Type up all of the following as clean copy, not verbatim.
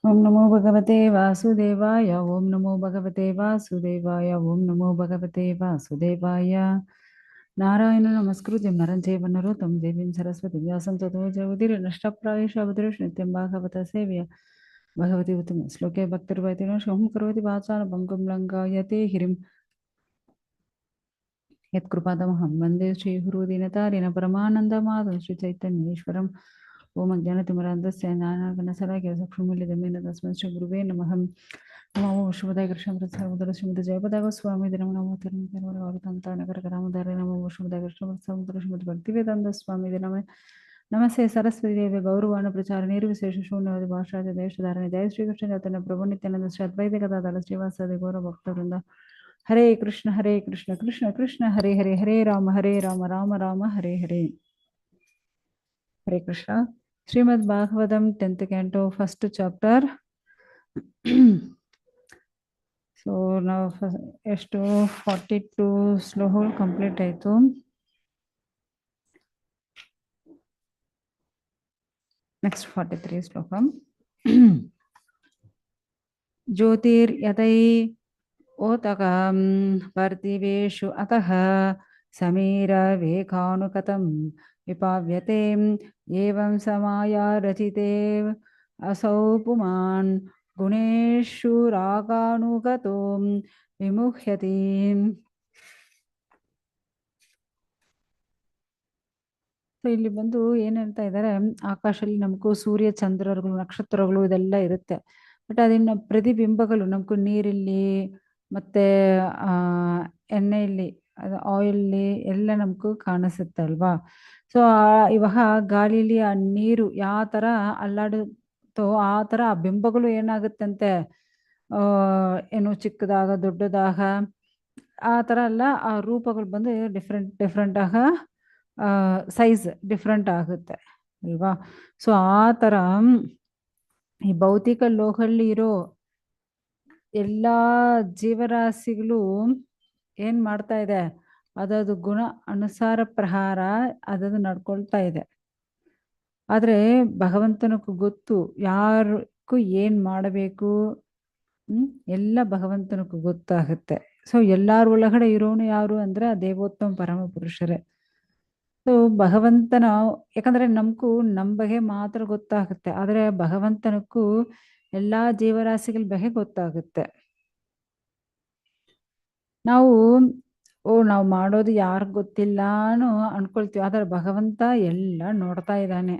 ಓಂ ನಮೋ ಭಗವತೆ ವಾಸುದೇವಾಯ. ಓಂ ನಮೋ ಭಗವತೆ ವಾಸುದೇವಾಯ. ಓಂ ನಮೋ ಭಗವತೆ ವಾಸುದೇವಾಯ. ನಾರಾಯಣ ನಮಸ್ಕೃತ್ಯ ನರಂ ಚೈವ ನರೋತ್ತಮಂ ದೇವೀಂ ಸರಸ್ವತಿಂ ವ್ಯಾಸಂ ತತೋ ಜಯಮುದೀರ್ಯ ನಷ್ಟಪ್ರಾಯೇಷ ಅವತರೇಷು ನಿತ್ಯಂ ಭಾಗವತ ಸೇವ್ಯ ಭಗವತಿ ಉತ್ತಮ ಶ್ಲೋಕೆ ಭಕ್ತಿರ್ವೈತಿನ ಶೋಂ ಕರೋತಿ ವಾಚಾನ ಪಂಕುಂ ಲಂಘಾಯತೆ ಹಿರಿಂ ಯತ್ಕೃಪಾತಮಹಂ ವಂದೇ ಶ್ರೀಗುರುದೀನತಾರಿಣ ಪರಮಾನಂದಮಾಧವ ಶ್ರೀ ಚೈತನ್ಯೇಶ್ವರಂ. ಓಂ ಅಜ್ಞಾನತಿಮಿರಾಂಧಸ್ಯ ಜ್ಞಾನಾಗಣಶಲಾಕಯ ಚಕ್ಷುರ್ಮಿಲಿತಮೇನ ತಸ್ಮೈ ಶ್ರೀ ಗುರುವೇ ನಮಃ. ನಮೋ ವಿಷ್ಣುಪದಾಯ ಕೃಷ್ಣ ಪ್ರಸಾದ ಶ್ರೀಮತಿ ಜಯಪದಾಗ ಸ್ವಾಮಿ ನಮೋ ನಮೋ ತಿರುಮತ ನಗರ ರಾಮಧಾರೆ ನಮೋ ವಿಷ್ಣುಪದಾಯ ಕೃಷ್ಣ ಪ್ರಸಾದ ಶ್ರೀಮತಿ ಭಕ್ತಿವೇದಾಂತ ಸ್ವಾಮಿ ನಮಃ. ನಮಸ್ತೆ ಸರಸ್ವತಿ ದೇವಿ ಗೌರವಾಣ ಪ್ರಚಾರ ನಿರ್ವಿಶೇಷ ಶೂನ್ಯವಾದಿ ಭಾಷಾದ ದೇಶಧಾರಣೆ ಜಯ ಶ್ರೀಕೃಷ್ಣ ಚೈತನ್ಯ ಪ್ರಭು ನಿತ್ಯಾನಂದ ಶ್ರೀ ಅದ್ವೈತ ಗದಾಧರ ಶ್ರೀವಾಸಾದಿ ಗೌರವ ಭಕ್ತವೃಂದ. Hare Krishna Krishna Krishna Hare Hare Hare Rama Rama Rama Hare Hare. Hare Krishna. Srimad Bhagavatam 10th canto 1st chapter. So ನಾವು ಎಷ್ಟು 42 ಶ್ಲೋಕಗಳು ಕಂಪ್ಲೀಟ್ ಆಯಿತು. ನೆಕ್ಸ್ಟ್ 43 ಶ್ಲೋಕ. ಜ್ಯೋತಿರ್ಯತೈ ಓತಕಂ ಪಾರ್ಥಿವೇಷು ಅತಃ ಸಮೀರ ವೇಕಾನುಕತಂ ವಿಪಾವ್ಯತೆ ಏವಂ ಸಮಾಯಾ ರಚಿತೆ ಅಸೌ ಪುಮಾನ್ ಗುಣೇಶು ರಾಗಾನುಗತೋ ವಿಮುಹ್ಯತಿ. ಇಲ್ಲಿ ಬಂದು ಏನ್ ಹೇಳ್ತಾ ಇದ್ದಾರೆ, ಆಕಾಶದಲ್ಲಿ ನಮಗೂ ಸೂರ್ಯ ಚಂದ್ರಗಳು ನಕ್ಷತ್ರಗಳು ಇದೆಲ್ಲ ಇರುತ್ತೆ. ಬಟ್ ಅದನ್ನ ಪ್ರತಿಬಿಂಬಗಳು ನಮಗೂ ನೀರಲ್ಲಿ ಮತ್ತೆ ಎಣ್ಣೆಯಲ್ಲಿ ಆಯಿಲ್ಲಿ ಎಲ್ಲ ನಮಗೂ ಕಾಣಿಸುತ್ತೆ ಅಲ್ವಾ. ಸೊ ಇವಾಗ ಗಾಳಿಲಿ ಆ ನೀರು ಯಾವ ತರ ಅಲ್ಲಾಡುತ್ತೋ ಆ ತರ ಆ ಬಿಂಬಗಳು ಏನಾಗುತ್ತಂತೆ, ಏನು ಚಿಕ್ಕದಾಗ ದೊಡ್ಡದಾಗ ಆ ತರ ಎಲ್ಲ ಆ ರೂಪಗಳು ಬಂದು ಡಿಫ್ರೆಂಟ್ ಆಗ ಸೈಜ್ ಡಿಫ್ರೆಂಟ್ ಆಗುತ್ತೆ ಅಲ್ವಾ. ಸೊ ಆ ತರ ಈ ಭೌತಿಕ ಲೋಕದಲ್ಲಿ ಇರೋ ಎಲ್ಲಾ ಜೀವರಾಶಿಗಳು ಏನ್ ಮಾಡ್ತಾ ಇದೆ, ಅದದು ಗುಣ ಅನುಸಾರ ಪ್ರಕಾರ ಅದದು ನಡ್ಕೊಳ್ತಾ ಇದೆ. ಆದ್ರೆ ಭಗವಂತನಕ್ಕೂ ಗೊತ್ತು ಯಾರಕ್ಕೂ ಏನ್ ಮಾಡಬೇಕು, ಎಲ್ಲ ಭಗವಂತನಕ್ಕೂ ಗೊತ್ತಾಗುತ್ತೆ. ಸೊ ಎಲ್ಲಾರ ಒಳಗಡೆ ಇರೋನು ಯಾರು ಅಂದ್ರೆ ಆ ದೇವೋತ್ತಮ ಪರಮ ಪುರುಷರೇ. ಸೊ ಭಗವಂತನ, ಯಾಕಂದ್ರೆ ನಮಗೂ ನಮ್ಮ ಬಗ್ಗೆ ಮಾತ್ರ ಗೊತ್ತಾಗುತ್ತೆ, ಆದ್ರೆ ಭಗವಂತನಕ್ಕೂ ಎಲ್ಲಾ ಜೀವರಾಶಿಗಳ ಬಗ್ಗೆ ಗೊತ್ತಾಗುತ್ತೆ. ನಾವು ನಾವು ಮಾಡೋದು ಯಾರಿಗ್ ಗೊತ್ತಿಲ್ಲ ಅನ್ನೋ ಅನ್ಕೊಳ್ತೀವಿ, ಆದ್ರೆ ಭಗವಂತ ಎಲ್ಲ ನೋಡ್ತಾ ಇದ್ದಾನೆ.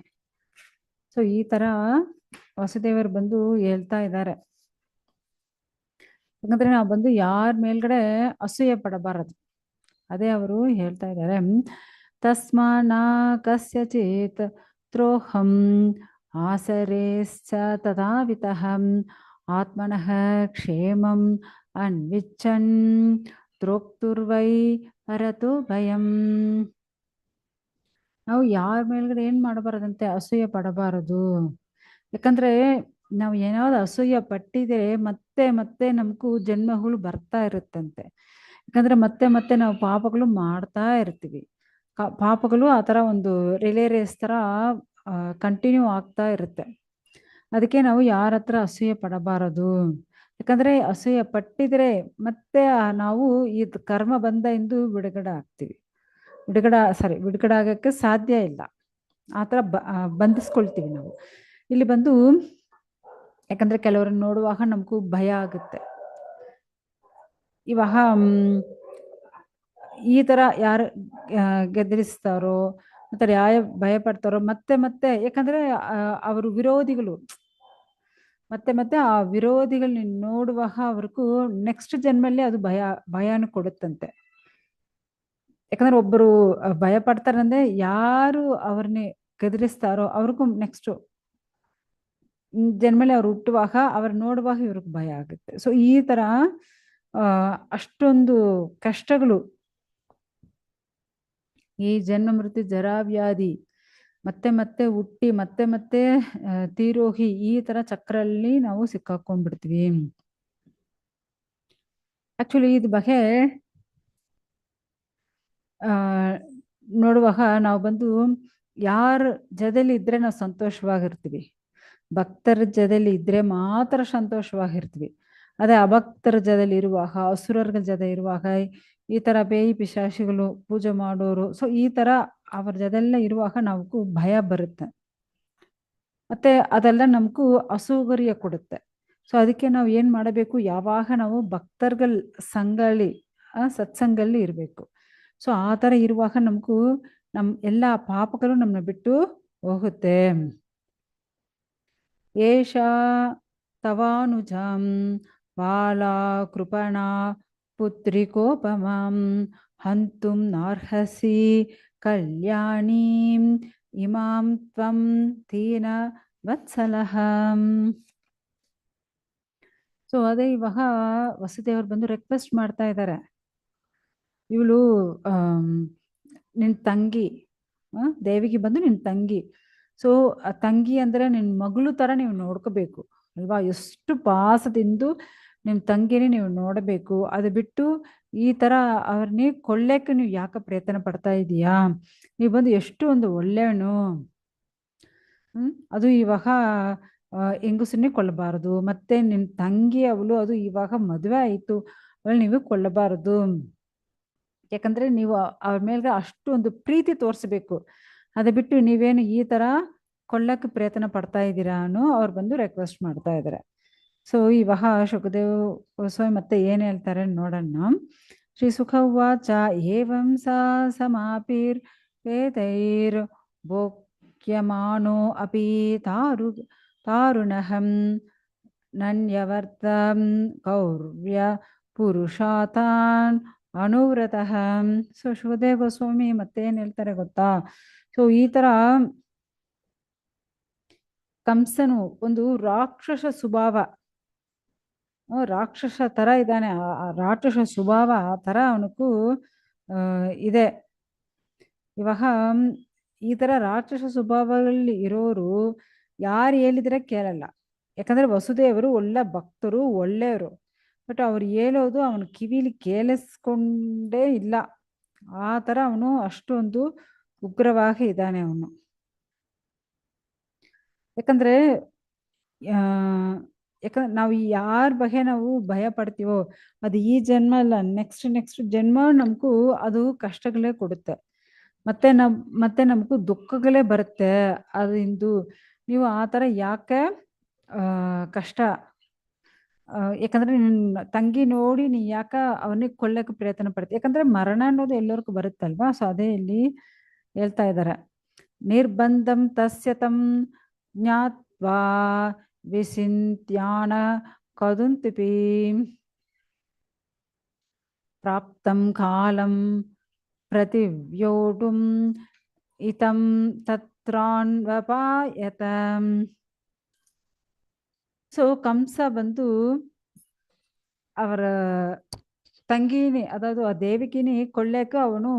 ಸೊ ಈ ತರ ವಾಸುದೇವರು ಬಂದು ಹೇಳ್ತಾ ಇದ್ದಾರೆ. ಯಾಕಂದ್ರೆ ನಾವು ಬಂದು ಯಾರ ಮೇಲ್ಗಡೆ ಅಸೂಯೆ ಪಡಬಾರದು, ಅದೇ ಅವರು ಹೇಳ್ತಾ ಇದ್ದಾರೆ. ತಸ್ಮಾನ ಕಸ್ಯಚಿತ್ ತ್ರೋಹಂ ಆಸರೇಶ್ಚ ತಥಾವಿತಃ ಆತ್ಮನಃ ಕ್ಷೇಮಂ ಅನ್ವಿಚ್ಚನ್ ತ್ರೋಕ್ತುರ್ವೈ ಪರತು ಭಯಂ. ನಾವು ಯಾರ ಮೇಲ್ಗಡೆ ಏನ್ ಮಾಡಬಾರದಂತೆ, ಅಸೂಯೆ ಪಡಬಾರದು. ಯಾಕಂದ್ರೆ ನಾವು ಏನಾದ್ರು ಅಸೂಯೆ ಪಟ್ಟಿದ್ರೆ ಮತ್ತೆ ಮತ್ತೆ ನಮಗೂ ಜನ್ಮಗಳು ಬರ್ತಾ ಇರುತ್ತಂತೆ. ಯಾಕಂದ್ರೆ ಮತ್ತೆ ಮತ್ತೆ ನಾವು ಪಾಪಗಳು ಮಾಡ್ತಾ ಇರ್ತೀವಿ. ಪಾಪಗಳು ಆ ತರ ಒಂದು ರಿಲೇ ರೇಸ್ ತರ ಕಂಟಿನ್ಯೂ ಆಗ್ತಾ ಇರುತ್ತೆ. ಅದಕ್ಕೆ ನಾವು ಯಾರ ಹತ್ರ ಅಸೂಯೆ ಪಡಬಾರದು. ಯಾಕಂದ್ರೆ ಅಸೂಯೆ ಪಟ್ಟಿದ್ರೆ ಮತ್ತೆ ನಾವು ಈ ಕರ್ಮ ಬಂಧದಿಂದ ಬಿಡುಗಡೆ ಆಗ್ತೀವಿ. ಬಿಡುಗಡೆ ಆಗಕ್ಕೆ ಸಾಧ್ಯ ಇಲ್ಲ. ಆ ಥರ ಬಂಧಿಸ್ಕೊಳ್ತೀವಿ ನಾವು ಇಲ್ಲಿ ಬಂದು. ಯಾಕಂದ್ರೆ ಕೆಲವರನ್ನ ನೋಡುವಾಗ ನಮಗೂ ಭಯ ಆಗುತ್ತೆ. ಇವಾಗ ಈ ತರ ಯಾರು ಗೆದರಿಸ್ತಾರೋ ಮತ್ತೆ ಯಾವ ಭಯ ಪಡ್ತಾರೋ ಮತ್ತೆ ಮತ್ತೆ, ಯಾಕಂದ್ರೆ ಅವರು ವಿರೋಧಿಗಳು, ಮತ್ತೆ ಮತ್ತೆ ಆ ವಿರೋಧಿಗಳನ್ನ ನೋಡುವಾಗ ಅವ್ರಿಗೂ ನೆಕ್ಸ್ಟ್ ಜನ್ಮಲ್ಲಿ ಅದು ಭಯನೂ ಕೊಡುತ್ತಂತೆ. ಯಾಕಂದ್ರೆ ಒಬ್ಬರು ಭಯ ಪಡ್ತಾರಂದ್ರೆ ಯಾರು ಅವ್ರನ್ನ ಗದರಿಸ್ತಾರೋ ಅವ್ರಿಗೂ ನೆಕ್ಸ್ಟ್ ಜನ್ಮಲ್ಲಿ ಅವ್ರು ಹುಟ್ಟುವಾಗ ಅವ್ರು ನೋಡುವಾಗ ಇವ್ರಿಗೆ ಭಯ ಆಗುತ್ತೆ. ಸೊ ಈ ತರ ಅಷ್ಟೊಂದು ಕಷ್ಟಗಳು, ಈ ಜನ್ಮ ಮೃತ್ಯು ಜರಾವ್ಯಾಧಿ, ಮತ್ತೆ ಮತ್ತೆ ಹುಟ್ಟಿ ಮತ್ತೆ ಮತ್ತೆ ತೀರೋಗಿ, ಈ ತರ ಚಕ್ರಲ್ಲಿ ನಾವು ಸಿಕ್ಕಾಕೊಂಡ್ಬಿಡ್ತೀವಿ. ಆಕ್ಚುಲಿ ಇದ್ ಬಗ್ಗೆ ನೋಡುವಾಗ ನಾವು ಬಂದು ಯಾರ ಜೊತೆಲಿ ಇದ್ರೆ ನಾವು ಸಂತೋಷವಾಗಿರ್ತೀವಿ. ಭಕ್ತರ ಜೊತೆಲಿ ಇದ್ರೆ ಮಾತ್ರ ಸಂತೋಷವಾಗಿರ್ತೀವಿ. ಅದೇ ಅಭಕ್ತರ ಜೊತೆಲಿ ಇರುವಾಗ, ಅಸುರರ ಜೊತೆ ಇರುವಾಗ ಈ ತರ ಬೇಯಿ ಪಿಶಾಚಿಗಳು ಪೂಜೆ ಮಾಡೋರು, ಸೊ ಈ ತರ ಅವ್ರ ಜೊತೆಲ್ಲ ಇರುವಾಗ ನಾವು ಭಯ ಬರುತ್ತೆ. ಮತ್ತೆ ಅದೆಲ್ಲ ನಮಗೂ ಅಸೌಕರ್ಯ ಕೊಡುತ್ತೆ. ಸೊ ಅದಕ್ಕೆ ನಾವು ಏನ್ ಮಾಡಬೇಕು, ಯಾವಾಗ ನಾವು ಭಕ್ತರ್ಗಳ ಸಂಗಳಿ ಸತ್ಸಂಗಲ್ಲಿ ಇರಬೇಕು. ಸೊ ಆ ಥರ ಇರುವಾಗ ನಮಗೂ ಎಲ್ಲ ಪಾಪಗಳು ನಮ್ಮನ್ನ ಬಿಟ್ಟು ಹೋಗುತ್ತೆ. ಏಷ ತವಾನುಜಂ ಬಾಲಾ ಕೃಪಣಾ ಪುತ್ರಿಕೋಪಮಂ ಹಂತುಂ ನಾರ್ಹಸಿ ಕಲ್ಯಾಣೀಂ ಇಮಾಂ ತ್ವಂ ತೀನ ವತ್ಸಲಹಂ. ಸೊ ಅದೇ ಇವಾಗ ವಸುದೇವರು ಬಂದು ರಿಕ್ವೆಸ್ಟ್ ಮಾಡ್ತಾ ಇದ್ದಾರೆ, ಇವಳು ನಿನ್ ತಂಗಿ, ದೇವಿಗೆ ಬಂದು ನಿನ್ ತಂಗಿ. ಸೊ ಆ ತಂಗಿ ಅಂದ್ರೆ ನಿನ್ ಮಗಳು ತರ ನೀವು ನೋಡ್ಕೋಬೇಕು ಅಲ್ವಾ, ಎಷ್ಟು ಪಾಸದಿಂದ ನಿಮ್ ತಂಗಿನೇ ನೀವು ನೋಡಬೇಕು. ಅದು ಬಿಟ್ಟು ಈ ತರ ಅವ್ರನ್ನೇ ಕೊಳ್ಳಕ್ಕೆ ನೀವು ಯಾಕೆ ಪ್ರಯತ್ನ ಪಡ್ತಾ ಇದೀಯಾ, ನೀವು ಬಂದು ಎಷ್ಟು ಒಂದು ಒಳ್ಳೆಯವನು. ಅದು ಇವಾಗ ಹೆಂಗಸನ್ನೇ ಕೊಲ್ಲಬಾರದು, ಮತ್ತೆ ನಿನ್ ತಂಗಿ ಅವಳು ಅದು ಇವಾಗ ಮದುವೆ ಆಯ್ತು, ಅವಳು ನೀವು ಕೊಲ್ಲಬಾರದು. ಯಾಕಂದ್ರೆ ನೀವು ಅವ್ರ ಮೇಲೆ ಅಷ್ಟು ಒಂದು ಪ್ರೀತಿ ತೋರಿಸ್ಬೇಕು. ಅದು ಬಿಟ್ಟು ನೀವೇನು ಈ ತರ ಕೊಳ್ಳಕ್ಕೆ ಪ್ರಯತ್ನ ಪಡ್ತಾ ಇದ್ದೀರಾ ಅನ್ನೋ ಅವ್ರು ಬಂದು ರಿಕ್ವೆಸ್ಟ್ ಮಾಡ್ತಾ ಇದ್ದಾರೆ. ಸೊ ಇವಾಗ ಶುಕದೇವ್ ಗೋಸ್ವಾಮಿ ಮತ್ತೆ ಏನ್ ಹೇಳ್ತಾರೆ ನೋಡೋಣ. ಶ್ರೀ ಸುಖ ಉವಾಚ ಏವಂ ಸಾ ಸಮಾಪಿರ್ ವೇದೈರ್ ಭೋಕ್ಯಮಾನೋ ಅಪಿ ತಾರುಣಹಂ ನನ್ಯವರ್ತಂ ಕೌರ್ವ್ಯ ಪುರುಷಾತಾನ್ ಅನುವ್ರತಃ. ಸೊ ಶುಕದೇವ್ ಗೋಸ್ವಾಮಿ ಮತ್ತೇನ್ ಹೇಳ್ತಾರೆ ಗೊತ್ತಾ, ಸೊ ಈ ತರ ಕಂಸನು ಒಂದು ರಾಕ್ಷಸ ಸ್ವಭಾವ, ರಾಕ್ಷಸ ತರ ಇದ್ದಾನೆ, ಆ ರಾಕ್ಷಸ ಸ್ವಭಾವ ಆ ತರ ಅವನಕ್ಕೂ ಇದೆ. ಇವಾಗ ಈ ತರ ರಾಕ್ಷಸ ಸ್ವಭಾವಗಳಲ್ಲಿ ಇರೋರು ಯಾರು ಹೇಳಿದ್ರೆ ಕೇಳಲ್ಲ. ಯಾಕಂದ್ರೆ ವಸುದೇವರು ಒಳ್ಳೆ ಭಕ್ತರು, ಒಳ್ಳೆಯವರು. ಬಟ್ ಅವ್ರು ಹೇಳೋದು ಅವನ ಕಿವಿಲಿ ಕೇಳಿಸ್ಕೊಂಡೇ ಇಲ್ಲ. ಆ ತರ ಅವನು ಅಷ್ಟೊಂದು ಉಗ್ರವಾಗಿ ಇದ್ದಾನೆ ಅವನು. ಯಾಕಂದ್ರೆ ಯಾಕಂದ್ರೆ ನಾವು ಯಾರ ಬಗ್ಗೆ ನಾವು ಭಯ ಪಡ್ತೀವೋ ಅದು ಈ ಜನ್ಮ ಅಲ್ಲ, ನೆಕ್ಸ್ಟ್ ಜನ್ಮ ನಮಗೂ ಅದು ಕಷ್ಟಗಳೇ ಕೊಡುತ್ತೆ. ಮತ್ತೆ ನಮಗೂ ದುಃಖಗಳೇ ಬರುತ್ತೆ. ಅದಿಂದು ನೀವು ಆ ಥರ ಯಾಕೆ ಕಷ್ಟ, ಯಾಕಂದ್ರೆ ನಿನ್ನ ತಂಗಿ ನೋಡಿ ನೀ ಯಾಕ ಅವನಿಗೆ ಕೊಲ್ಲಕ್ಕೆ ಪ್ರಯತ್ನ ಪಡ್ತೀವಿ. ಯಾಕಂದ್ರೆ ಮರಣ ಅನ್ನೋದು ಎಲ್ಲರಿಗೂ ಬರುತ್ತಲ್ವಾ. ಸೊ ಅದೇ ಇಲ್ಲಿ ಹೇಳ್ತಾ ಇದ್ದಾರೆ, ನಿರ್ಬಂಧಂ ತಸ್ಯ ತಂ ಜ್ಞಾತ್ವಾ ವಿಸಿಂತ್ಯಾನ ಕದುಂತಿಪಿ ಪ್ರಾಪ್ತಂ ಕಾಲಂ ಪ್ರತಿವ್ಯೋಟುಂ ಇತಂ ತತ್ರಾನ್ವಪಾಯತ. ಸೊ ಕಂಸ ಬಂದು ಅವರ ತಂಗಿನಿ, ಅದಾವುದು ಆ ದೇವಿಕಿನಿ ಕೊಳ್ಳಕ್ಕೆ ಅವನು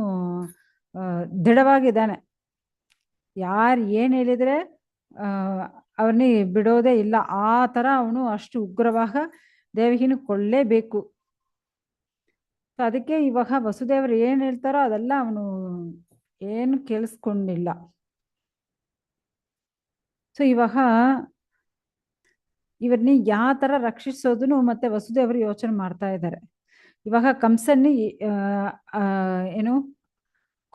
ದೃಢವಾಗಿದ್ದಾನೆ. ಯಾರು ಏನ್ ಹೇಳಿದ್ರೆ ಅವನಿ ಬಿಡೋದೇ ಇಲ್ಲ. ಆ ತರ ಅವನು ಅಷ್ಟು ಉಗ್ರವಾಗ ದೇವಿಕಿನ ಕೊಳ್ಳೇಬೇಕು. ಅದಕ್ಕೆ ಇವಾಗ ವಸುದೇವರು ಏನ್ ಹೇಳ್ತಾರೋ ಅದೆಲ್ಲ ಅವನು ಏನು ಕೇಳಿಸ್ಕೊಂಡಿಲ್ಲ. ಸೊ ಇವಾಗ ಇವರನ್ನ ಯಾವ ತರ ರಕ್ಷಿಸೋದನ್ನು ಮತ್ತೆ ವಸುದೇವರು ಯೋಚನೆ ಮಾಡ್ತಾ ಇದ್ದಾರೆ. ಇವಾಗ ಕಂಸನ್ನಿ ಏನು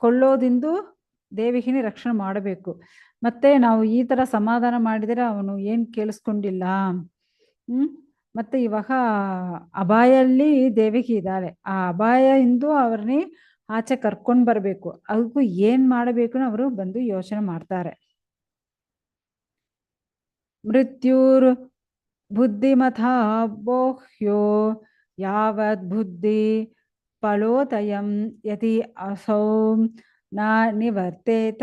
ಕೊಳ್ಳೋದಿಂದು ದೇವಿಗಿನಿ ರಕ್ಷಣೆ ಮಾಡಬೇಕು. ಮತ್ತೆ ನಾವು ಈ ತರ ಸಮಾಧಾನ ಮಾಡಿದರೆ ಅವನು ಏನ್ ಕೇಳಿಸ್ಕೊಂಡಿಲ್ಲ. ಮತ್ತೆ ಇವಾಗ ಅಪಾಯಲ್ಲಿ ದೇವಿಗೆ ಇದ್ದಾಳೆ, ಆ ಅಪಾಯ ಇಂದು ಅವ್ರನ್ನೇ ಆಚೆ ಕರ್ಕೊಂಡ್ ಬರ್ಬೇಕು. ಅದಕ್ಕೂ ಏನ್ ಮಾಡಬೇಕು ಅವರು ಬಂದು ಯೋಚನೆ ಮಾಡ್ತಾರೆ. ಮೃತ್ಯುರ್ ಬುದ್ಧಿಮಥಾ ಬೋಹ್ಯೋ ಯಾವದ್ ಬುದ್ಧಿ ಫಲೋತಯಂ ಯದಿ ಅಸೌ ನ ನಿವರ್ತೇತ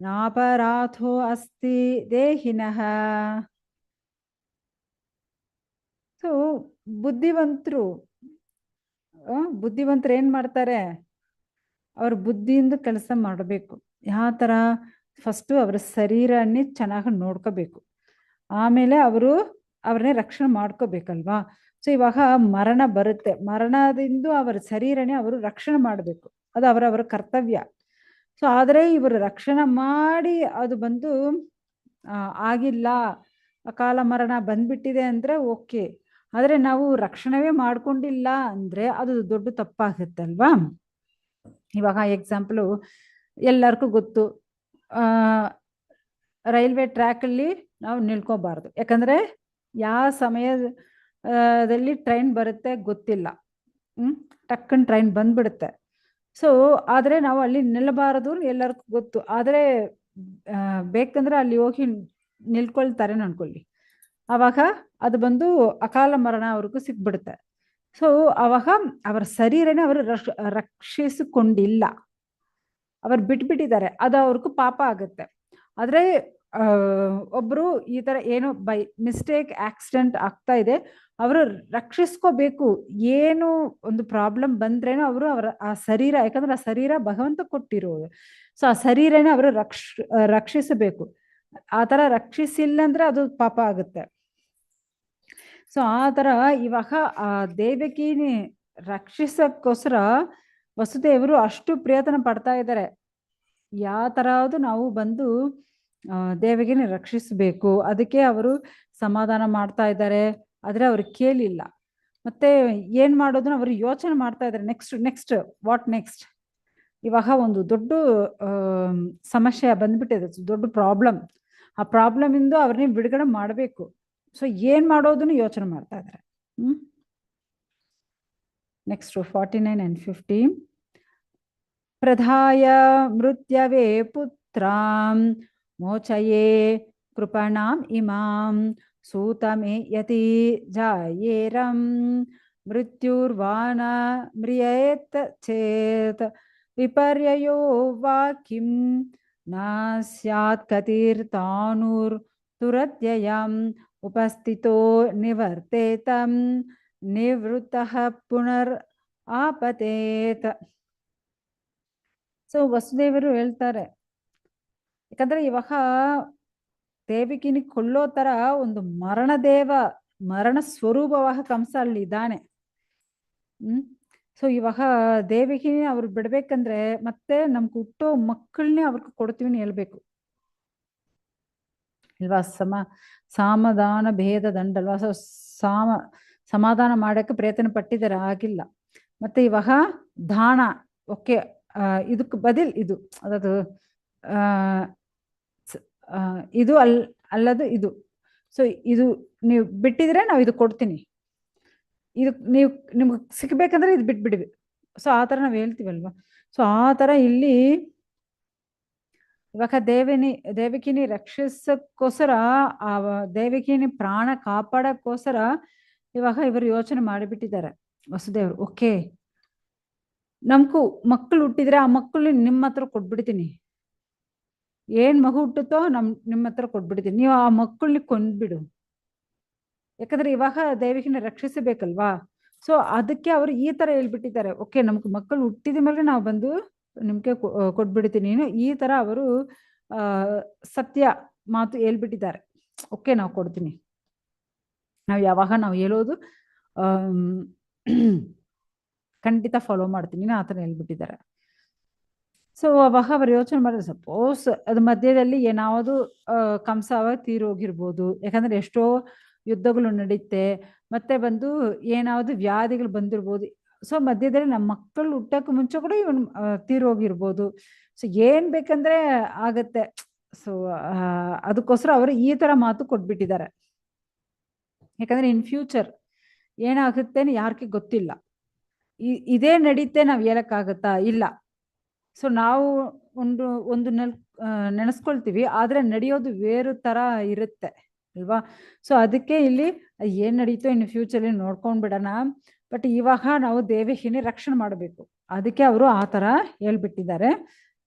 ನಾಪರಾಧೋ ಅಸ್ತಿ ದೇಹಿನಃ. ಸೊ ಬುದ್ಧಿವಂತರು ಏನ್ ಮಾಡ್ತಾರೆ, ಅವ್ರ ಬುದ್ಧಿಯಿಂದ ಕೆಲಸ ಮಾಡಬೇಕು. ಯಾವ ತರ, ಫಸ್ಟ್ ಅವರ ಶರೀರನ್ನೇ ಚೆನ್ನಾಗಿ ನೋಡ್ಕೋಬೇಕು, ಆಮೇಲೆ ಅವ್ರನ್ನೇ ರಕ್ಷಣೆ ಮಾಡ್ಕೋಬೇಕಲ್ವಾ. ಸೊ ಇವಾಗ ಮರಣ ಬರುತ್ತೆ, ಮರಣದಿಂದ ಅವರ ಶರೀರನೇ ಅವರು ರಕ್ಷಣೆ ಮಾಡಬೇಕು, ಅದು ಅವರವರ ಕರ್ತವ್ಯ. ಸೊ ಆದ್ರೆ ಇವರು ರಕ್ಷಣೆ ಮಾಡಿ ಅದು ಬಂದು ಆಗಿಲ್ಲ, ಅಕಾಲ ಮರಣ ಬಂದ್ಬಿಟ್ಟಿದೆ ಅಂದರೆ ಓಕೆ. ಆದರೆ ನಾವು ರಕ್ಷಣೆವೇ ಮಾಡ್ಕೊಂಡಿಲ್ಲ ಅಂದರೆ ಅದು ದೊಡ್ಡ ತಪ್ಪಾಗುತ್ತಲ್ವಾ. ಇವಾಗ ಎಕ್ಸಾಂಪಲು ಎಲ್ಲರಿಗೂ ಗೊತ್ತು, ರೈಲ್ವೆ ಟ್ರ್ಯಾಕಲ್ಲಿ ನಾವು ನಿಲ್ಕೋಬಾರ್ದು, ಯಾಕಂದರೆ ಯಾವ ಸಮಯದಲ್ಲಿ ಟ್ರೈನ್ ಬರುತ್ತೆ ಗೊತ್ತಿಲ್ಲ. ಟಕ್ಕನ್ ಟ್ರೈನ್ ಬಂದ್ಬಿಡುತ್ತೆ. ಸೊ ಆದರೆ ನಾವು ಅಲ್ಲಿ ನಿಲ್ಲಬಾರದು ಎಲ್ಲರಿಗೂ ಗೊತ್ತು. ಆದರೆ ಬೇಕಂದ್ರೆ ಅಲ್ಲಿ ಹೋಗಿ ನಿಲ್ಕೊಳ್ತಾರೆ ಅನ್ಕೊಳ್ಳಿ, ಆವಾಗ ಅದು ಬಂದು ಅಕಾಲ ಮರಣ ಅವ್ರಿಗೂ ಸಿಕ್ಬಿಡುತ್ತೆ. ಸೊ ಆವಾಗ ಅವರ ಶರೀರನೇ ಅವರು ರಕ್ಷಿಸಿಕೊಂಡಿಲ್ಲ, ಅವರು ಬಿಟ್ಬಿಟ್ಟಿದ್ದಾರೆ, ಅದು ಅವ್ರಿಗೂ ಪಾಪ ಆಗುತ್ತೆ. ಆದರೆ ಒಬ್ಬರು ಈ ಥರ ಏನೋ ಬೈ ಮಿಸ್ಟೇಕ್ ಆಕ್ಸಿಡೆಂಟ್ ಆಗ್ತಾ ಇದೆ, ಅವರು ರಕ್ಷಿಸ್ಕೋಬೇಕು. ಏನು ಒಂದು ಪ್ರಾಬ್ಲಮ್ ಬಂದ್ರೇನೋ ಅವರು ಅವರ ಆ ಶರೀರ, ಯಾಕಂದ್ರೆ ಆ ಶರೀರ ಭಗವಂತ ಕೊಟ್ಟಿರೋದು, ಸೊ ಆ ಶರೀರನ ಅವರು ರಕ್ಷಿಸಬೇಕು. ಆ ಥರ ರಕ್ಷಿಸಿಲ್ಲ ಅಂದ್ರೆ ಅದು ಪಾಪ ಆಗುತ್ತೆ. ಸೊ ಆ ಥರ ಇವಾಗ ಆ ದೇವಕಿನಿ ರಕ್ಷಿಸಕ್ಕೋಸ್ಕರ ವಸುದೇವರು ಅಷ್ಟು ಪ್ರಯತ್ನ ಪಡ್ತಾ ಇದ್ದಾರೆ. ಯಾವ ಥರದ್ದು ನಾವು ಬಂದು ದೇವಕಿನಿ ರಕ್ಷಿಸಬೇಕು, ಅದಕ್ಕೆ ಅವರು ಸಮಾಧಾನ ಮಾಡ್ತಾ ಇದ್ದಾರೆ. ಆದರೆ ಅವ್ರು ಕೇಳಿಲ್ಲ. ಮತ್ತೆ ಏನು ಮಾಡೋದನ್ನ ಅವರು ಯೋಚನೆ ಮಾಡ್ತಾ ಇದ್ದಾರೆ, ನೆಕ್ಸ್ಟ್ ವಾಟ್ ನೆಕ್ಸ್ಟ್. ಇವಾಗ ಒಂದು ದೊಡ್ಡ ಸಮಸ್ಯೆ ಬಂದ್ಬಿಟ್ಟಿದೆ, ದೊಡ್ಡ ಪ್ರಾಬ್ಲಮ್. ಆ ಪ್ರಾಬ್ಲಮಿಂದ ಅವ್ರನ್ನೇ ಬಿಡುಗಡೆ ಮಾಡಬೇಕು. ಸೊ ಏನು ಮಾಡೋದನ್ನು ಯೋಚನೆ ಮಾಡ್ತಾ ಇದ್ದಾರೆ. Next 49 and 50. ಪ್ರಧಾಯ ಮೃತ್ಯವೆ ಪುತ್ರಾಂ ಮೋಚಯೇ ಕೃಪಣಾಂ ಇಮಾಂ ಸೂತಮೇ ಯತಿ ಜಾಯೇರಂ ಮೃತ್ಯುರ್ವಾನ ಮ್ರಿಯೇತ್ ಚೇತ್ ವಿಪರ್ಯಯೋ ವಾ ಕಿಂ ನ ಸ್ಯಾತ್ ಕತಿರ್ತಾನುರ್ ತುರತ್ಯಯಂ ಉಪಸ್ಥಿತೋ ನಿವರ್ತೇತಂ ನಿವೃತ್ತಃ ಪುನರ್ ಆಪತೇತ್. ಸೊ ವಸುದೇವರು ಹೇಳ್ತಾರೆ, ಯಾಕಂದ್ರೆ ಇವಾಗ ದೇವಿಕಿನಿ ಕೊಳ್ಳೋ ತರ ಒಂದು ಮರಣ ಸ್ವರೂಪವಾದ ಕಂಸ ಅಲ್ಲಿ ಇದ್ದಾನೆ. ಸೊ ಇವಾಗ ದೇವಿಕಿನಿ ಅವ್ರು ಬಿಡ್ಬೇಕಂದ್ರೆ ಮತ್ತೆ ನಮ್ಗೆ ಹುಟ್ಟೋ ಮಕ್ಕಳನ್ನೇ ಅವ್ರಿಗೆ ಕೊಡ್ತೀವಿ ಹೇಳ್ಬೇಕು ಇಲ್ವಾ. ಸಮಾಧಾನ ಭೇದ ದಂಡಲ್ವಾ. ಸೊ ಸಮಾಧಾನ ಮಾಡಕ್ಕೆ ಪ್ರಯತ್ನ ಪಟ್ಟಿದ್ದಾರೆ, ಆಗಿಲ್ಲ. ಮತ್ತೆ ಇವಾಗ ದಾನ, ಓಕೆ, ಇದಕ್ಕೆ ಬದಿಲ್ ಇದು ಅದದು ಇದು ಅಲ್ಲದು ಇದು. ಸೊ ಇದು ನೀವು ಬಿಟ್ಟಿದ್ರೆ ನಾವು ಇದು ಕೊಡ್ತೀನಿ, ಇದು ನಿಮ್ಗೆ ಸಿಕ್ಬೇಕಂದ್ರೆ ಇದು ಬಿಟ್ಬಿಡ್ವಿ. ಸೊ ಆ ಥರ ನಾವು ಹೇಳ್ತೀವಲ್ವಾ. ಸೊ ಆ ಥರ ಇಲ್ಲಿ ಇವಾಗ ದೇವಕಿನಿ ರಕ್ಷಿಸಕ್ಕೋಸ್ಕರ, ಆ ದೇವಕಿನಿ ಪ್ರಾಣ ಕಾಪಾಡಕ್ಕೋಸ್ಕರ ಇವಾಗ ಇವರು ಯೋಚನೆ ಮಾಡಿಬಿಟ್ಟಿದ್ದಾರೆ ವಸುದೇವರು. ಓಕೆ, ನಮ್ಗೂ ಮಕ್ಕಳು ಹುಟ್ಟಿದ್ರೆ ಆ ಮಕ್ಕಳು ನಿಮ್ಮ ಹತ್ರ ಕೊಟ್ಬಿಡ್ತೀನಿ, ಏನ್ ಮಗು ಹುಟ್ಟುತ್ತೋ ನಿಮ್ಮ ಹತ್ರ ಕೊಟ್ಬಿಡ್ತೀನಿ, ನೀವು ಆ ಮಕ್ಕಳನ್ನ ಕೊಂದ್ಬಿಡು. ಯಾಕಂದ್ರೆ ಇವಾಗ ದೇವಿಕಿನ ರಕ್ಷಿಸಬೇಕಲ್ವಾ. ಸೊ ಅದಕ್ಕೆ ಅವರು ಈ ತರ ಹೇಳ್ಬಿಟ್ಟಿದ್ದಾರೆ, ಓಕೆ ನಮ್ಗೆ ಮಕ್ಕಳು ಹುಟ್ಟಿದ ಮೇಲೆ ನಾವು ಬಂದು ನಿಮ್ಗೆ ಕೊಟ್ಬಿಡ್ತೀನಿ. ಈ ತರ ಅವರು ಸತ್ಯ ಮಾತು ಹೇಳ್ಬಿಟ್ಟಿದ್ದಾರೆ. ಓಕೆ ನಾವು ಕೊಡ್ತೀನಿ, ನಾವು ಯಾವಾಗ ನಾವು ಹೇಳೋದು ಖಂಡಿತ ಫಾಲೋ ಮಾಡ್ತೀನಿ ಆ ಥರ ಹೇಳ್ಬಿಟ್ಟಿದ್ದಾರೆ. ಸೊ ಅವಾಗ ಅವರು ಯೋಚನೆ ಮಾಡಿದ್ರೆ, ಸಪೋಸ್ ಅದು ಮಧ್ಯದಲ್ಲಿ ಏನಾವುದು ಕಂಸಾವ ತೀರೋಗಿರ್ಬೋದು, ಯಾಕಂದ್ರೆ ಎಷ್ಟೋ ಯುದ್ಧಗಳು ನಡೀತೆ, ಮತ್ತೆ ಬಂದು ಏನಾவது ವ್ಯಾಧಿಗಳು ಬಂದಿರ್ಬೋದು. ಸೊ ಮಧ್ಯದಲ್ಲಿ ನಮ್ಮ ಮಕ್ಕಳು ಹುಟ್ಟಕ್ಕೆ ಮುಂಚೆ ಕೂಡ ಇವನು ತೀರೋಗಿರ್ಬೋದು. ಸೊ ಏನ್ ಬೇಕಂದ್ರೆ ಆಗತ್ತೆ. ಸೊ ಅದಕ್ಕೋಸ್ಕರ ಅವರು ಈ ತರ ಮಾತು ಕೊಟ್ಬಿಟ್ಟಿದ್ದಾರೆ. ಯಾಕಂದ್ರೆ ಇನ್ ಫ್ಯೂಚರ್ ಏನಾಗುತ್ತೆ ಯಾರಿಗೆ ಗೊತ್ತಿಲ್ಲ, ಇದೇ ನಡೀತೆ ನಾವು ಹೇಳಕ್ಕಾಗತ್ತಾ? ಇಲ್ಲ. ಸೊ ನಾವು ಒಂದು ನೆನೆಸ್ಕೊಳ್ತೀವಿ, ಆದ್ರೆ ನಡೆಯೋದು ಬೇರೆ ತರ ಇರುತ್ತೆ ಅಲ್ವಾ. ಸೊ ಅದಕ್ಕೆ ಇಲ್ಲಿ ಏನ್ ನಡೀತೋ ಇನ್ನು ಫ್ಯೂಚರ್ ನೋಡ್ಕೊಂಡ್ ಬಿಡೋಣ, ಬಟ್ ಇವಾಗ ನಾವು ದೇವಿಕಿನಿ ರಕ್ಷಣೆ ಮಾಡಬೇಕು, ಅದಕ್ಕೆ ಅವರು ಆ ತರ ಹೇಳ್ಬಿಟ್ಟಿದ್ದಾರೆ.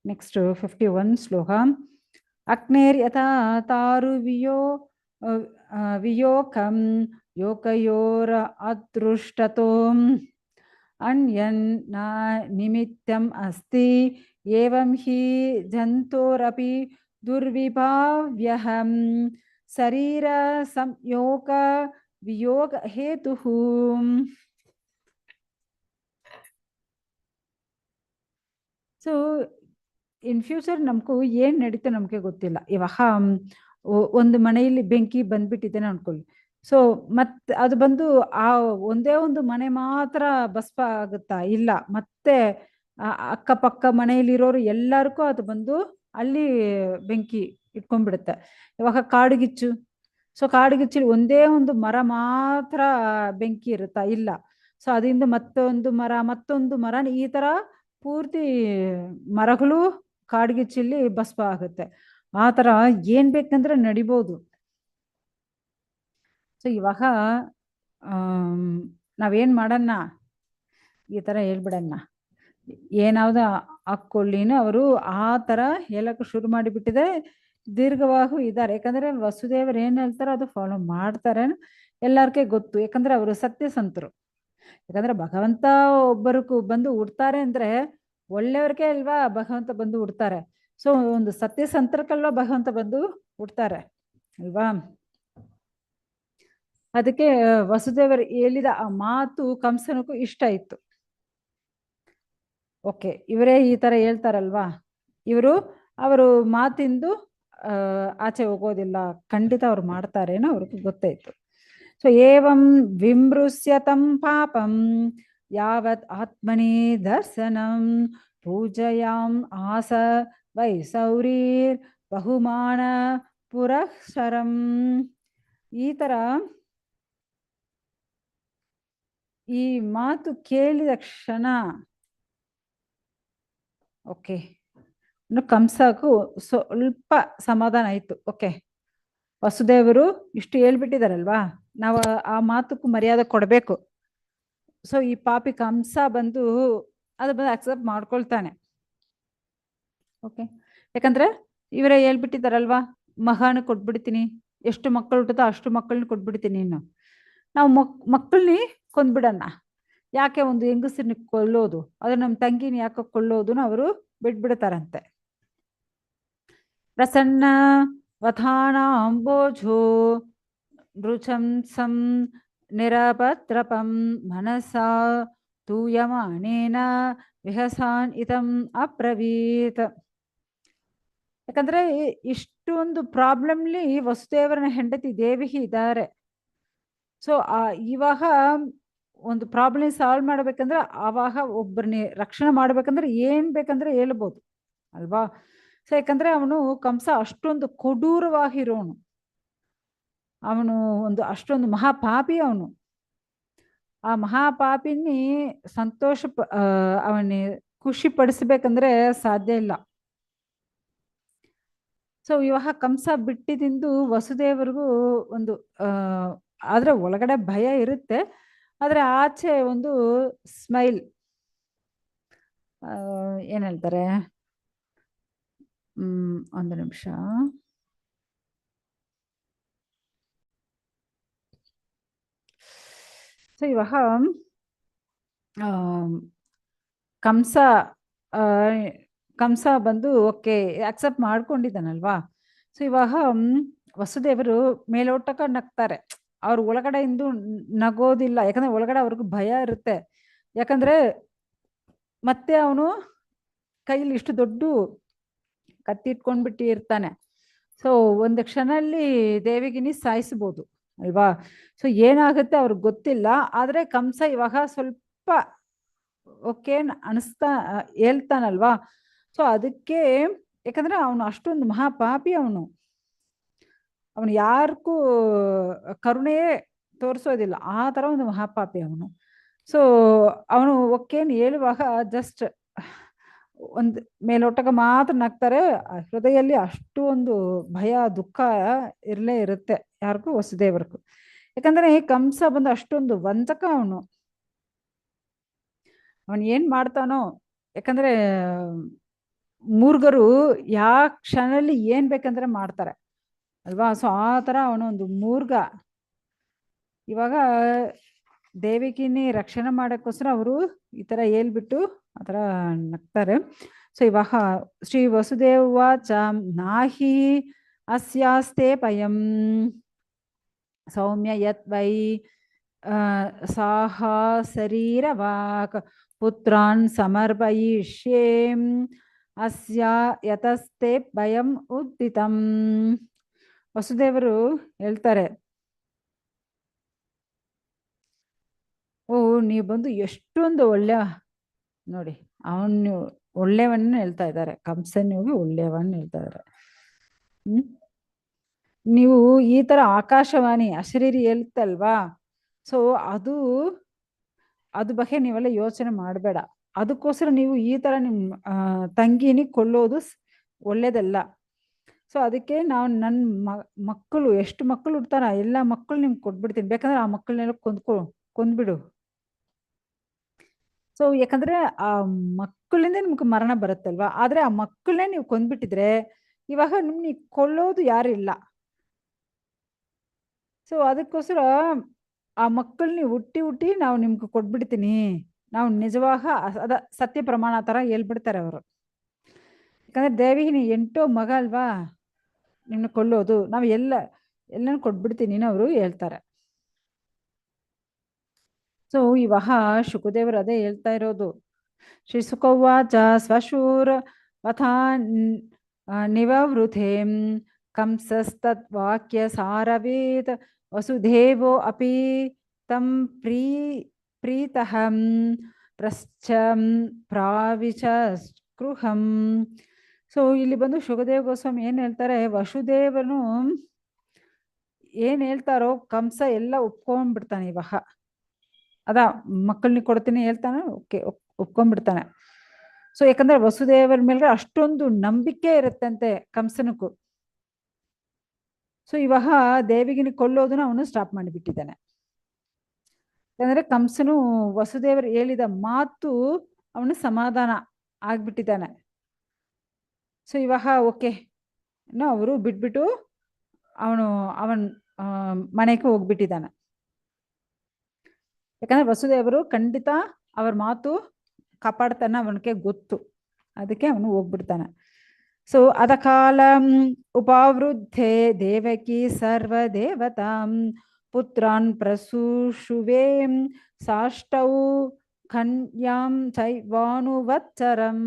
ನೆಕ್ಸ್ಟ್ 51 ಶ್ಲೋಕ. ಅಗ್ನೇರ್ ಯಥಾ ತಾರು ವಿಯೋಕಂ ಯೋಕಯೋರ ಅದೃಷ್ಟತೋ ಅನ್ಯನ್ ನಿಮಿತ್ತಂ ಅಸ್ತಿ ಏವಂ ಹಿ ಜಂತೋರಪಿ ದುರ್ವಿಭಾವ್ಯಹಂ ಶರೀರ ಸಂಯೋಗ ವಿಯೋಗ ಹೇತುಃ. ಸೊ ಇನ್ ಫ್ಯೂಚರ್ ನಮಗೂ ಏನ್ ನಡೀತೋ ನಮಗೆ ಗೊತ್ತಿಲ್ಲ. ಇವಾಗ ಒಂದು ಮನೆಯಲ್ಲಿ ಬೆಂಕಿ ಬಂದ್ಬಿಟ್ಟಿದ್ದೇನೆ ಅನ್ಕೊಳ್ಳಿ. ಸೊ ಮತ್ತೆ ಅದು ಬಂದು ಆ ಒಂದೇ ಒಂದು ಮನೆ ಮಾತ್ರ ಭಸ್ಮ ಆಗುತ್ತಾ? ಇಲ್ಲ, ಮತ್ತೆ ಅಕ್ಕಪಕ್ಕ ಮನೆಯಲ್ಲಿರೋರು ಎಲ್ಲರಿಗೂ ಅದು ಬಂದು ಅಲ್ಲಿ ಬೆಂಕಿ ಇಟ್ಕೊಂಡ್ಬಿಡುತ್ತೆ. ಇವಾಗ ಕಾಡುಗಿಚ್ಚು, ಸೊ ಕಾಡುಗಿಚ್ಚಲ್ಲಿ ಒಂದೇ ಒಂದು ಮರ ಮಾತ್ರ ಬೆಂಕಿ ಇರುತ್ತಾ? ಇಲ್ಲ. ಸೊ ಅದರಿಂದ ಮತ್ತೊಂದು ಮರ ಈ ತರ ಪೂರ್ತಿ ಮರಗಳು ಕಾಡ್ಗಿಚ್ಚಲ್ಲಿ ಭಸ್ಮ ಆಗುತ್ತೆ. ಆ ತರ ಏನ್ ಬೇಕಂದ್ರೆ ನಡಿಬೋದು. ಸೊ ಇವಾಗ ನಾವೇನ್ ಮಾಡಣ, ಈ ತರ ಹೇಳ್ಬಿಡಣ, ಏನಾವ್ದು ಹಾಕೊಳ್ಳಿನ ಅವರು ಆ ತರ ಹೇಳಕ್ಕೆ ಶುರು ಮಾಡಿಬಿಟ್ಟಿದೆ. ದೀರ್ಘವಾಗೂ ಇದ್ದಾರೆ, ಯಾಕಂದ್ರೆ ವಸುದೇವರು ಏನ್ ಹೇಳ್ತಾರೋ ಅದು ಫಾಲೋ ಮಾಡ್ತಾರೆ, ಎಲ್ಲಾರ್ಗೆ ಗೊತ್ತು. ಯಾಕಂದ್ರೆ ಅವರು ಸತ್ಯಸಂತರು. ಯಾಕಂದ್ರೆ ಭಗವಂತ ಒಬ್ಬರಿಗೂ ಬಂದು ಹುಡ್ತಾರೆ ಅಂದ್ರೆ ಒಳ್ಳೆಯವ್ರಿಗೆ ಅಲ್ವಾ ಭಗವಂತ ಬಂದು ಹುಡ್ತಾರೆ. ಸೊ ಒಂದು ಸತ್ಯಸಂತರಕ್ಕಲ್ವಾ ಭಗವಂತ ಬಂದು ಹುಡ್ತಾರೆ ಅಲ್ವಾ. ಅದಕ್ಕೆ ವಸುದೇವರು ಹೇಳಿದ ಆ ಮಾತು ಕಂಸನಿಗೂ ಇಷ್ಟ ಇತ್ತು. ಓಕೆ, ಇವರೇ ಈ ತರ ಹೇಳ್ತಾರಲ್ವಾ, ಅವರು ಮಾತಿಂದು ಆಚೆ ಹೋಗೋದಿಲ್ಲ, ಖಂಡಿತ ಅವ್ರು ಮಾಡ್ತಾರೇನೋ ಅವ್ರಿಗೆ ಗೊತ್ತಾಯ್ತು. ಸೊ ಏವಂ ವಿಮೃಶ್ಯತಂ ಪಾಪಂ ಯಾವತ್ ಆತ್ಮನಿ ದರ್ಶನಂ ಪೂಜಯಾಂ ಆಸ ವೈಸೌರೀರ್ ಬಹುಮಾನ ಪುರಃಸರಂ. ಈ ತರ ಈ ಮಾತು ಕೇಳಿದ ಕ್ಷಣ ಓಕೆ, ಇನ್ನು ಕಂಸಕ್ಕೂ ಸ್ವಲ್ಪ ಸಮಾಧಾನ ಆಯ್ತು. ಓಕೆ, ವಸುದೇವರು ಇಷ್ಟು ಹೇಳ್ಬಿಟ್ಟಿದಾರಲ್ವಾ, ನಾವು ಆ ಮಾತಕ್ಕೂ ಮರ್ಯಾದೆ ಕೊಡ್ಬೇಕು. ಸೊ ಈ ಪಾಪಿ ಕಂಸ ಬಂದು ಅಕ್ಸೆಪ್ಟ್ ಮಾಡ್ಕೊಳ್ತಾನೆ. ಓಕೆ, ಯಾಕಂದ್ರೆ ಇವರೇ ಹೇಳ್ಬಿಟ್ಟಿದಾರಲ್ವಾ, ಮಹಾನ ಕೊಟ್ಬಿಡ್ತೀನಿ, ಎಷ್ಟು ಮಕ್ಕಳು ಹುಟ್ಟುತ್ತೋ ಅಷ್ಟು ಮಕ್ಕಳನ್ನ ಕೊಟ್ಬಿಡ್ತೀನಿ, ಇನ್ನು ನಾವು ಮಕ್ಕಳನ್ನ ಕೊಂದ್ಬಿಡಣ, ಯಾಕೆ ಒಂದು ಹೆಂಗಸರನ್ನ ಕೊಲ್ಲೋದು, ಅದು ನಮ್ಮ ತಂಗಿನ ಯಾಕೆ ಕೊಳ್ಳೋದು ಅವರು ಬಿಟ್ಬಿಡ್ತಾರಂತೆ. ಪ್ರಸನ್ನ ವಥಾನಾಂಬೋಜೋ ನೃಚಂಸಂ ನಿರಪತ್ರಪಂ ಮನಸಾ ತೂಯಮಾನೇನ ವಿಹಸಾನ್ ಇತಂ ಅಬ್ರವೀತ್. ಯಾಕಂದ್ರೆ ಇಷ್ಟೊಂದು ಪ್ರಾಬ್ಲಮ್ಲಿ ವಸುದೇವರನ ಹೆಂಡತಿ ದೇವಿಹಿ ಇದ್ದಾರೆ. ಸೊ ಇವಾಗ ಒಂದು ಪ್ರಾಬ್ಲಮ್ ಸಾಲ್ವ್ ಮಾಡ್ಬೇಕಂದ್ರೆ ಆವಾಗ ಒಬ್ಬರನ್ನ ರಕ್ಷಣೆ ಮಾಡ್ಬೇಕಂದ್ರೆ ಏನ್ ಬೇಕಂದ್ರೆ ಹೇಳ್ಬೋದು ಅಲ್ವಾ. ಸೊ ಯಾಕಂದ್ರೆ ಅವನು ಕಂಸ ಅಷ್ಟೊಂದು ಕೊಡೂರವಾಗಿರೋನು, ಅವನು ಅಷ್ಟೊಂದು ಮಹಾಪಾಪಿ. ಅವನು ಆ ಮಹಾಪಾಪಿನಿ ಅವನಿ ಖುಷಿ ಪಡಿಸ್ಬೇಕಂದ್ರೆ ಸಾಧ್ಯ ಇಲ್ಲ. ಸೊ ಇವಾಗ ಕಂಸ ಬಿಟ್ಟಿದಿಂದು ವಸುದೇವರಿಗೂ ಆದ್ರೆ ಒಳಗಡೆ ಭಯ ಇರುತ್ತೆ, ಆದ್ರೆ ಆಚೆ ಒಂದು ಸ್ಮೈಲ್. ಏನ್ ಹೇಳ್ತಾರೆ, ಒಂದು ನಿಮಿಷ. ಸೊ ಇವಾಗ ಕಂಸ ಬಂದು ಓಕೆ ಅಕ್ಸೆಪ್ಟ್ ಮಾಡ್ಕೊಂಡಿದ್ದಾನಲ್ವಾ. ಸೊ ಇವಾಗ ವಸುದೇವರು ಮೇಲೋಟಕ ನಗ್ತಾರೆ, ಅವ್ರ ಒಳಗಡೆಯಿಂದ ನಗೋದಿಲ್ಲ, ಯಾಕಂದ್ರೆ ಒಳಗಡೆ ಅವ್ರಿಗೂ ಭಯ ಇರುತ್ತೆ. ಯಾಕಂದ್ರೆ ಮತ್ತೆ ಅವನು ಕೈಲಿ ಇಷ್ಟು ದೊಡ್ಡ ಕತ್ತಿ ಇಟ್ಕೊಂಡ್ಬಿಟ್ಟು ಇರ್ತಾನೆ. ಸೊ ಒಂದು ಕ್ಷಣದಲ್ಲಿ ದೇವಿಗಿನಿ ಸಾಯಿಸ್ಬೋದು ಅಲ್ವಾ. ಸೊ ಏನಾಗುತ್ತೆ ಅವ್ರಿಗೆ ಗೊತ್ತಿಲ್ಲ, ಆದ್ರೆ ಕಂಸ ಇವಾಗ ಸ್ವಲ್ಪ ಓಕೆ ಹೇಳ್ತಾನಲ್ವಾ. ಸೊ ಅದಕ್ಕೆ ಯಾಕಂದ್ರೆ ಅವನು ಅಷ್ಟೊಂದು ಮಹಾಪಾಪಿ, ಅವನು ಯಾರಿಗೂ ಕರುಣೆಯೇ ತೋರಿಸೋದಿಲ್ಲ, ಆ ತರ ಒಂದು ಮಹಾಪಾಪಿ ಅವನು. ಸೊ ಅವನು ಓಕೆನ್ ಹೇಳುವಾಗ ಜಸ್ಟ್ ಒಂದು ಮೇಲೊಟ್ಟಗ ಮಾತ್ರ ನಗ್ತಾರೆ, ಹೃದಯಲ್ಲಿ ಅಷ್ಟು ಒಂದು ಭಯ ದುಃಖ ಇರಲೇ ಇರುತ್ತೆ ಯಾರಿಗೂ, ವಸುದೇವರಿಗೂ. ಯಾಕಂದ್ರೆ ಕಂಸ ಬಂದು ಅಷ್ಟೊಂದು ವಂಚಕ ಅವನು ಏನ್ ಮಾಡ್ತಾನೋ. ಯಾಕಂದ್ರೆ ಮೂರ್ಖರು ಯಾವ ಕ್ಷಣದಲ್ಲಿ ಏನ್ ಬೇಕಂದ್ರೆ ಮಾಡ್ತಾರೆ ಅಲ್ವಾ. ಸೊ ಆ ತರ ಅವನೊಂದು ಮೂರ್ಖ. ಇವಾಗ ದೇವಿಕಿನಿ ರಕ್ಷಣೆ ಮಾಡಕ್ಕೋಸ್ಕರ ಅವರು ಈ ತರ ಹೇಳ್ಬಿಟ್ಟು ಆ ತರ ನಗ್ತಾರೆ. ಸೊ ಇವಾಗ ಶ್ರೀ ವಸುದೇವಾಚ ನಾಹಿ ಅಸ್ಯಾಸ್ತೆ ಪಯಂ ಸೌಮ್ಯ ಯತ್ ವೈ ಸಾಹ ಶರೀರವಾಕ್ ಪುತ್ರಾನ್ ಸಮರ್ಪಯಿಷ್ಯೇಂ ಅಸ್ಯ ಯತಸ್ತೆ ಭಯಂ ಉದ್ದಿತಂ. ವಸುದೇವರು ಹೇಳ್ತಾರೆ, ಓ ನೀವು ಬಂದು ಎಷ್ಟೊಂದು ಒಳ್ಳೆ, ನೋಡಿ ಅವನು ಒಳ್ಳೆಯವನ್ನ ಹೇಳ್ತಾ ಇದ್ದಾರೆ, ಕಂಸನಿಗೆ ಒಳ್ಳೆಯವನ್ನ ಹೇಳ್ತಾ ಇದ್ದಾರೆ. ಹ್ಮ್ ನೀವು ಈ ತರ ಆಕಾಶವಾಣಿ ಅಶರೀರಿ ಹೇಳ್ತಲ್ವಾ, ಸೊ ಅದು ಅದ್ರ ಬಗ್ಗೆ ನೀವೆಲ್ಲ ಯೋಚನೆ ಮಾಡಬೇಡ. ಅದಕ್ಕೋಸ್ಕರ ನೀವು ಈ ತರ ನಿಮ್ಮ ತಂಗಿನಿ ಕೊಲ್ಲೋದು ಒಳ್ಳೇದಲ್ಲ. ಸೊ ಅದಕ್ಕೆ ನಾವು ನನ್ನ ಮಕ್ಕಳು ಎಷ್ಟು ಮಕ್ಕಳು ಹುಡ್ತಾರ ಎಲ್ಲ ಮಕ್ಕಳು ನಿಮ್ಗೆ ಕೊಟ್ಬಿಡ್ತೀನಿ, ಬೇಕಂದ್ರೆ ಆ ಮಕ್ಕಳನ್ನೆಲ್ಲ ಕೊಂದ್ಬಿಡು. ಸೊ ಯಾಕಂದ್ರೆ ಆ ಮಕ್ಕಳಿಂದ ನಿಮ್ಗೆ ಮರಣ ಬರುತ್ತಲ್ವಾ, ಆದ್ರೆ ಆ ಮಕ್ಕಳನ್ನೇ ನೀವು ಕೊಂದ್ಬಿಟ್ಟಿದ್ರೆ ಇವಾಗ ನಿಮ್ಗೆ ಕೊಲ್ಲೋದು ಯಾರಿಲ್ಲ. ಸೊ ಅದಕ್ಕೋಸ್ಕರ ಆ ಮಕ್ಕಳನ್ನ ಹುಟ್ಟಿ ಹುಟ್ಟಿ ನಾವು ನಿಮ್ಗೆ ಕೊಟ್ಬಿಡ್ತೀನಿ, ನಾವು ನಿಜವಾಗ ಅದ ಸತ್ಯ ಪ್ರಮಾಣ ತರ ಹೇಳ್ಬಿಡ್ತಾರೆ ಅವರು. ಯಾಕಂದ್ರೆ ದೇವಿಗೆ ನೀ ಎಂಟೋ ಮಗ ಅಲ್ವಾ, ನಿಮ್ನ ಕೊಲ್ಲೋದು ನಾವು ಎಲ್ಲನೂ ಕೊಟ್ಬಿಡ್ತೀನಿ ಅವರು ಹೇಳ್ತಾರೆ. ಸೊ ಇವಾಗ ಶುಕದೇವರು ಅದೇ ಹೇಳ್ತಾ ಇರೋದು. ಶ್ರೀ ಸುಖವಾಚ ಸ್ವಶೂರ ವಥಾ ನಿವವೃಥೇಂ ಕಂಸಸ್ತದ್ವಾಕ್ಯ ಸಾರವೇತ್ ವಸುದೇವೋ ಅಪಿ ತಂ ಪ್ರೀತಹಂ ಪ್ರಶ್ಚಂ ಪ್ರಾವಿಚ ಸ್ಪೃಹಂ. ಸೊ ಇಲ್ಲಿ ಬಂದು ಶುಕದೇವ ಗೋಸ್ವಾಮಿ ಏನ್ ಹೇಳ್ತಾರೆ, ವಸುದೇವನು ಏನ್ ಹೇಳ್ತಾರೋ ಕಂಸ ಎಲ್ಲ ಒಪ್ಕೊಂಡ್ಬಿಡ್ತಾನೆ. ಇವಾಗ ಅದ ಮಕ್ಕಳನ್ನ ಕೊಡ್ತೀನಿ ಹೇಳ್ತಾನೆ, ಓಕೆ ಒಪ್ಕೊಂಡ್ಬಿಡ್ತಾನೆ. ಸೊ ಯಾಕಂದ್ರೆ ವಸುದೇವರ ಮೇಲೆ ಅಷ್ಟೊಂದು ನಂಬಿಕೆ ಇರುತ್ತಂತೆ ಕಂಸನಕ್ಕೂ. ಸೊ ಇವಾಗ ದೇವಿಗಿನ ಕೊಲ್ಲೋದನ್ನ ಅವನು ಸ್ಟಾಪ್ ಮಾಡಿಬಿಟ್ಟಿದ್ದಾನೆ. ಯಾಕಂದ್ರೆ ಕಂಸನು ವಸುದೇವರು ಹೇಳಿದ ಮಾತು ಅವನು ಸಮಾಧಾನ ಆಗ್ಬಿಟ್ಟಿದ್ದಾನೆ. ಸೊ ಇವಾಗ ಓಕೆ ಅವರು ಬಿಟ್ಬಿಟ್ಟು ಅವನ್ ಮನೆಗೆ ಹೋಗ್ಬಿಟ್ಟಿದ್ದಾನೆ. ಯಾಕಂದ್ರೆ ವಸುದೇವರು ಖಂಡಿತ ಅವ್ರ ಮಾತು ಕಾಪಾಡ್ತಾನೆ, ಅವನಿಗೆ ಗೊತ್ತು, ಅದಕ್ಕೆ ಅವನು ಹೋಗ್ಬಿಡ್ತಾನೆ. ಸೊ ಅದ ಕಾಲ ಉಪಾವೃದ್ಧೆ ದೇವಕಿ ಸರ್ವದೇವತಾಂ ಪುತ್ರಾನ್ ಪ್ರಸೂಷುವೆ ಸಾಷ್ಟೌ ಕನ್ಯಾಂ ಚೈವಾನುವತ್ಸರಂ.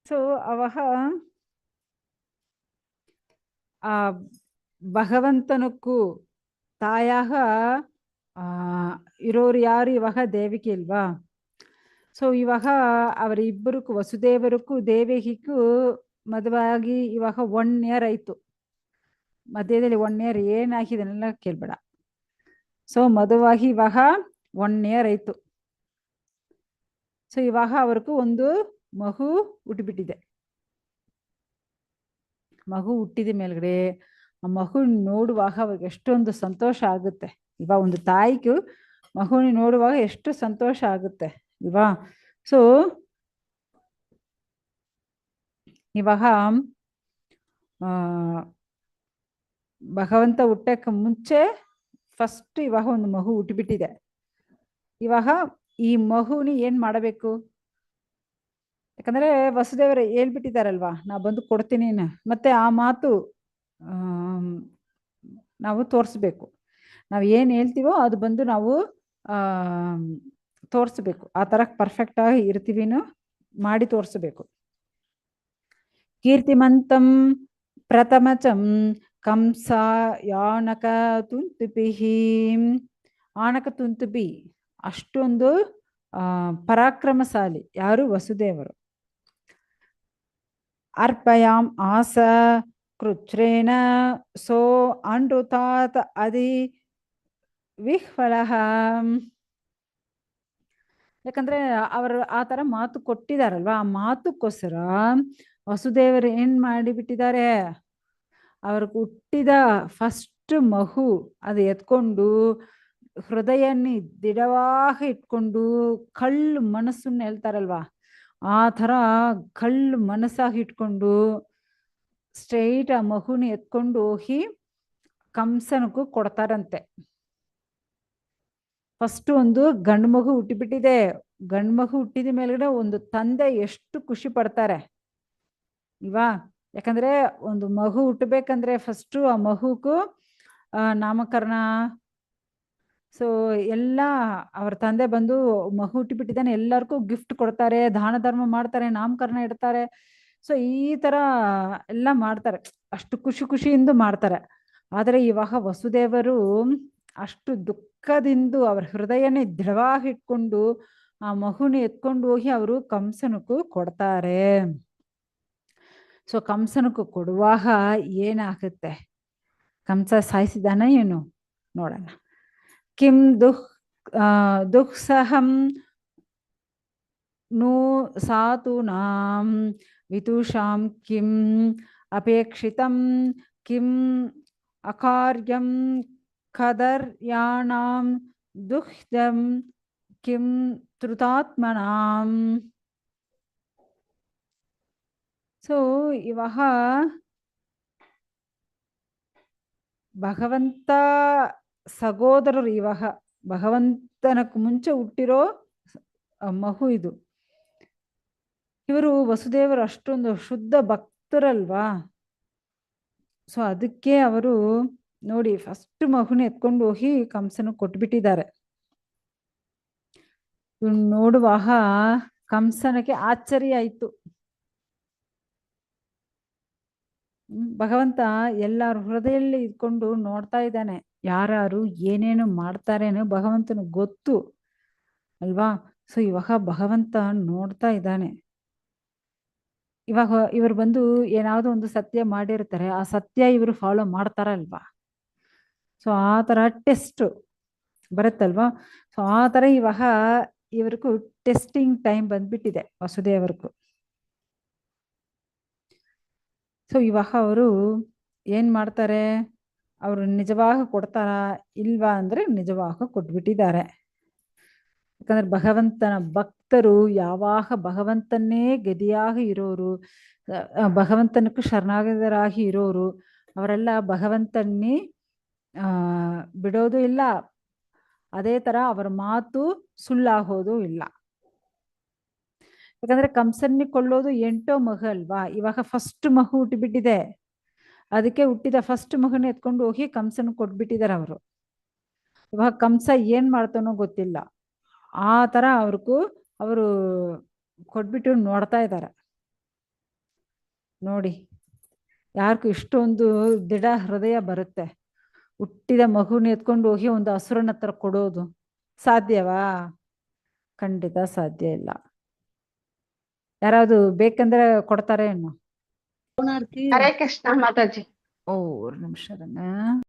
ಸೊ ಅವಾಗ ಆ ಭಗವಂತನಕ್ಕೂ ತಾಯಾಗ ಇರೋರು ಯಾರು ಇವಾಗ ದೇವಿಕೆ ಇಲ್ವಾ. ಸೊ ಇವಾಗ ಅವರಿಬ್ಬರಿಗೂ ವಸುದೇವರಿಗೂ ದೇವಕಿಗೂ ಮದುವಾಗಿ ಇವಾಗ 1 year ಆಯ್ತು. ಮಧ್ಯದಲ್ಲಿ 1 year ಏನಾಗಿದೆನೆಲ್ಲ ಕೇಳ್ಬೇಡ. ಸೊ ಮದುವಾಗಿ ಇವಾಗ 1 year ಆಯ್ತು. ಸೊ ಇವಾಗ ಅವ್ರಿಗೂ ಒಂದು ಮಗು ಹುಟ್ಟಿಬಿಟ್ಟಿದೆ. ಮಗು ಹುಟ್ಟಿದ ಮೇಲ್ಗಡೆ ಆ ಮಗು ನೋಡುವಾಗ ಅವ್ರಿಗೆ ಎಷ್ಟೊಂದು ಸಂತೋಷ ಆಗುತ್ತೆ. ಇವಾಗ ಒಂದು ತಾಯಿಗೂ ಮಗುವಿನ ನೋಡುವಾಗ ಎಷ್ಟು ಸಂತೋಷ ಆಗುತ್ತೆ ಇವಾ. ಸೊ ಇವಾಗ ಭಗವಂತ ಹುಟ್ಟಕ್ಕೆ ಮುಂಚೆ ಫಸ್ಟ್ ಇವಾಗ ಒಂದು ಮಗು ಹುಟ್ಟಿಬಿಟ್ಟಿದೆ. ಇವಾಗ ಈ ಮಗುನಿ ಏನ್ ಮಾಡಬೇಕು, ಯಾಕಂದ್ರೆ ವಸುದೇವರು ಹೇಳ್ಬಿಟ್ಟಿದಾರಲ್ವಾ, ನಾ ಬಂದು ಕೊಡ್ತೀನಿ, ಮತ್ತೆ ಆ ಮಾತು ನಾವು ತೋರಿಸ್ಬೇಕು. ನಾವು ಏನ್ ಹೇಳ್ತೀವೋ ಅದು ಬಂದು ನಾವು ತೋರಿಸ್ಬೇಕು. ಆ ತರ ಪರ್ಫೆಕ್ಟ್ ಆಗಿ ಇರ್ತೀವಿನೋ ಮಾಡಿ ತೋರಿಸ್ಬೇಕು. ಕೀರ್ತಿಮಂತಂ ಪ್ರಥಮಚಂ ಕಂಸ ಯಾನಕ ತುಂತುಪಿಹಿ. ಆನಕ ತುಂತುಪಿ ಅಷ್ಟೊಂದು ಪರಾಕ್ರಮಶಾಲಿ ಯಾರು, ವಸುದೇವರು. ಅರ್ಪಯಾಂ ಆಸ ಕೃಚ್ರೇಣ ಸೋ ಅನೃತಾತ್ ಅದಿ ವಿಹ್ವಲಃ. ಯಾಕಂದ್ರೆ ಅವರು ಆ ತರ ಮಾತು ಕೊಟ್ಟಿದಾರಲ್ವಾ, ಆ ಮಾತುಕ್ಕೋಸ್ಕರ ವಸುದೇವರು ಏನ್ ಮಾಡಿಬಿಟ್ಟಿದ್ದಾರೆ, ಅವ್ರಿಗೆ ಹುಟ್ಟಿದ ಫಸ್ಟ್ ಮಗು ಅದು ಎತ್ಕೊಂಡು ಹೃದಯನಿ ದಿಢವಾಗಿ ಇಟ್ಕೊಂಡು ಕಳ್ಳು ಮನಸ್ಸನ್ನ ಹೇಳ್ತಾರಲ್ವಾ, ಆ ತರ ಕಳ್ಳು ಮನಸ್ಸಾಗಿ ಇಟ್ಕೊಂಡು ಸ್ಟ್ರೈಟ್ ಆ ಮಗುನ ಎತ್ಕೊಂಡು ಹೋಗಿ ಕಂಸನಕ್ಕೂ ಕೊಡ್ತಾರಂತೆ. ಫಸ್ಟ್ ಒಂದು ಗಂಡು ಮಗು ಹುಟ್ಟಿಬಿಟ್ಟಿದೆ. ಗಂಡು ಮಗು ಹುಟ್ಟಿದ ಮೇಲ್ಗಡೆ ಒಂದು ತಂದೆ ಎಷ್ಟು ಖುಷಿ ಪಡ್ತಾರೆ ಇವಾ. ಯಾಕಂದ್ರೆ ಒಂದು ಮಗು ಹುಟ್ಟಬೇಕಂದ್ರೆ ಫಸ್ಟ್ ಆ ಮಗುಗೂ ನಾಮಕರಣ ಸೊ ಎಲ್ಲ ಅವ್ರ ತಂದೆ ಬಂದು ಮಗು ಹುಟ್ಟಿಬಿಟ್ಟಿದ್ದಾನೆ, ಎಲ್ಲರಿಗೂ ಗಿಫ್ಟ್ ಕೊಡ್ತಾರೆ, ದಾನ ಧರ್ಮ ಮಾಡ್ತಾರೆ, ನಾಮಕರಣ ಇಡ್ತಾರೆ. ಸೊ ಈ ತರ ಎಲ್ಲ ಮಾಡ್ತಾರೆ, ಅಷ್ಟು ಖುಷಿ ಖುಷಿಯಿಂದ ಮಾಡ್ತಾರೆ. ಆದರೆ ಇವಾಗ ವಸುದೇವರು ಅಷ್ಟು ದುಃಖದಿಂದ ಅವ್ರ ಹೃದಯನೇ ದೃಢವಾಗಿ ಇಟ್ಕೊಂಡು ಆ ಮಗುನ ಎತ್ಕೊಂಡು ಹೋಗಿ ಅವರು ಕಂಸನಕ್ಕೂ ಕೊಡ್ತಾರೆ. ಸೊ ಕಂಸನಕ್ಕೂ ಕೊಡುವಾಗ ಏನಾಗುತ್ತೆ, ಕಂಸ ಸಾಯಿಸಿದಾನ ಏನು ನೋಡೋಣ. ಕಿಂ ದುಃಸಹಂ ನು ಸಾತೂನಾಂ ವಿದುಷಾಂ ಕಿಂ ಅಪೇಕ್ಷಿತಂ ಕಿಂ ಅಕಾರ್ಯಂ ಕದರ್ಯಾಣಾಂ ದುಃಖಂ ಕಿಂ ಧೃತಾತ್ಮನಾಂ. ಸೊ ಇವಾಗ ಭಗವಂತ ಸಹೋದರರು, ಇವಾಗ ಭಗವಂತನಕ್ಕೆ ಮುಂಚೆ ಹುಟ್ಟಿರೋ ಮಗು ಇದು. ಇವರು ವಸುದೇವರು ಅಷ್ಟೊಂದು ಶುದ್ಧ ಭಕ್ತರಲ್ವಾ. ಸೊ ಅದಕ್ಕೆ ಅವರು ನೋಡಿ ಫಸ್ಟ್ ಮಗುನ ಎತ್ಕೊಂಡು ಹೋಗಿ ಕಂಸನ ಕೊಟ್ಬಿಟ್ಟಿದ್ದಾರೆ. ನೋಡುವಾಗ ಕಂಸನಕ್ಕೆ ಆಶ್ಚರ್ಯ ಆಯ್ತು. ಭಗವಂತ ಎಲ್ಲರ ಹೃದಯದಲ್ಲಿ ಇದ್ಕೊಂಡು ನೋಡ್ತಾ ಇದ್ದಾನೆ, ಯಾರು ಏನೇನು ಮಾಡ್ತಾರೇನೋ ಭಗವಂತನ ಗೊತ್ತು ಅಲ್ವಾ. ಸೊ ಇವಾಗ ಭಗವಂತ ನೋಡ್ತಾ ಇದ್ದಾನೆ. ಇವಾಗ ಇವರು ಬಂದು ಏನಾದ್ರು ಒಂದು ಸತ್ಯ ಮಾಡಿರ್ತಾರೆ, ಆ ಸತ್ಯ ಇವರು ಫಾಲೋ ಮಾಡ್ತಾರಲ್ವಾ. ಸೊ ಆ ತರ ಟೆಸ್ಟ್ ಬರುತ್ತಲ್ವಾ. ಸೊ ಆ ತರ ಇವಾಗ ಇವ್ರಿಗೂ ಟೆಸ್ಟಿಂಗ್ ಟೈಮ್ ಬಂದ್ಬಿಟ್ಟಿದೆ ವಸುದೇವರಿಗೂ. ಸೊ ಇವಾಗ ಅವರು ಏನ್ ಮಾಡ್ತಾರೆ, ಅವರು ನಿಜವಾಗ ಕೊಡ್ತಾರ ಇಲ್ವಾ ಅಂದ್ರೆ ನಿಜವಾಗ ಕೊಟ್ಬಿಟ್ಟಿದ್ದಾರೆ. ಯಾಕಂದ್ರೆ ಭಗವಂತನ ಭಕ್ತರು ಯಾವಾಗ ಭಗವಂತನ್ನೇ ಗದಿಯಾಗಿ ಇರೋರು, ಭಗವಂತನಕ್ಕೂ ಶರಣಾಗತರಾಗಿ ಇರೋರು, ಅವರೆಲ್ಲ ಭಗವಂತನ್ನೇ ಬಿಡೋದು ಇಲ್ಲ. ಅದೇ ತರ ಅವರ ಮಾತು ಸುಳ್ಳಾಗೋದು ಇಲ್ಲ. ಯಾಕಂದ್ರೆ ಕಂಸನ್ನಿ ಕೊಳ್ಳೋದು 8ನೇ ಮಗು ಅಲ್ವಾ. ಇವಾಗ ಫಸ್ಟ್ ಮಗು ಹುಟ್ಟಿಬಿಟ್ಟಿದೆ, ಅದಕ್ಕೆ ಹುಟ್ಟಿದ ಫಸ್ಟ್ ಮಗುನ ಎತ್ಕೊಂಡು ಹೋಗಿ ಕಂಸನ ಕೊಟ್ಬಿಟ್ಟಿದ್ದಾರೆ ಅವರು. ಇವಾಗ ಕಂಸ ಏನ್ ಮಾಡ್ತಾನೋ ಗೊತ್ತಿಲ್ಲ, ಆ ತರ ಅವ್ರಿಗೂ ಅವರು ಕೊಟ್ಬಿಟ್ಟು ನೋಡ್ತಾ ಇದ್ದಾರೆ. ನೋಡಿ ಯಾರಿಗೂ ಇಷ್ಟೊಂದು ದೃಢ ಹೃದಯ ಬರುತ್ತೆ, ಹುಟ್ಟಿದ ಮಗುನ ಎತ್ಕೊಂಡು ಹೋಗಿ ಒಂದು ಹಸುರನ ಹತ್ರ ಕೊಡೋದು ಸಾಧ್ಯವಾ? ಖಂಡಿತ ಸಾಧ್ಯ ಇಲ್ಲ. ಯಾರಾவது ಬೇಕಂದ್ರೆ ಕೊಡ್ತಾರೆ ಏನು? ಹರೇ ಕೃಷ್ಣ ಮಾತಾಜಿ. ಓ 1 ನಿಮಿಷ.